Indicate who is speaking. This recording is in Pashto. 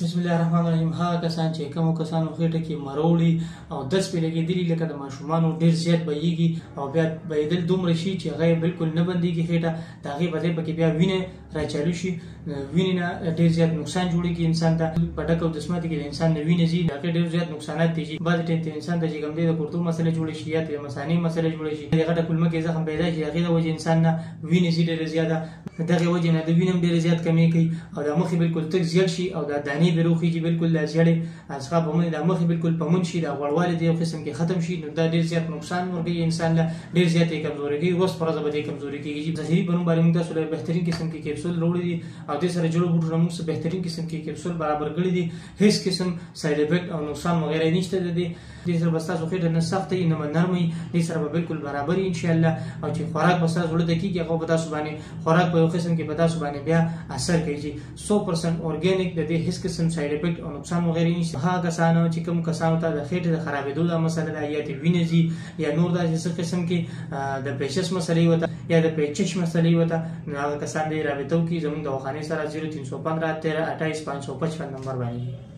Speaker 1: بسم الله الرحمن الرحیم. هغه کسان چې کوم کسانو خېټه کې مروړي او دس په لګېدلي لکه د ماشومانو ډېر زیات بهیږي او بیا بهېدل دومره شي چې هغه بالکل نه بندېږي خېټه، د هغې بدې پکې بیا وینه راچالو شي، وینې نه ډېر زیات نقصان جوړېږي انسان ته. په ډک او دسماتې کې د انسان نه وینه ځي، د هغې ډېر زیات نقصانات دي چې بعضې ټایم ته انسان ته چې کوم دی د کورتو مسله جوړه شي یا د مثانې مسله جوړه شي، د غټه کولمه کې زخم پیدا شي، د هغې د وجې انسان نه وینې ځي ډېره زیاته، د دغې وجې نه د وینې هم ډېره زیات کمې کوي او د مخې بالکل تک زیات شي او د دانې به روخیږي بالکل د زیړې اصحاب باندې د مخې بالکل پمون شي، د غوړوالی د یو قسم کې ختم شي. نو دا ډېر زیات نقصان ورکوي انسان له، ډېر زیات یې کمزوري کوي، ورځ په ورځ به دې کمزوري کېږي. ظاهري په نوم باندې موږ تاسو له بهترین قسم کې کیپسول راوړي دي او دې سره جوړو بوټو موږ بهترین قسم کې کیپسول برابر کړي دي، هیڅ قسم ساید افیکټ او نقصان وغیرہ نشته د دې. دې سره به ستاسو خېټه نه سخته وي نه نرمه وي، دې سره به بالکل برابر وي انشاءالله. او چې خوراک به ستاسو زړه ته کېږي هغه به تاسو باندې خوراک په یو قسم کې به تاسو باندې بیا اثر کوي چې 100% اورګانیک، د دې هیڅ قسم ساید افیکټ او نقصان وغیرہ نشته. هغه کسانو چې کوم کسانو ته د خېټې د خرابېدو دا مسله ده یا د وینې ځي یا نور داسې څه قسم کې د پیچس مسلې وته یا د پیچش مسلې وته، نو هغه کسان دې رابطه وکړي زموږ دواخانې سره 0315 13 28 555 نمبر باندې.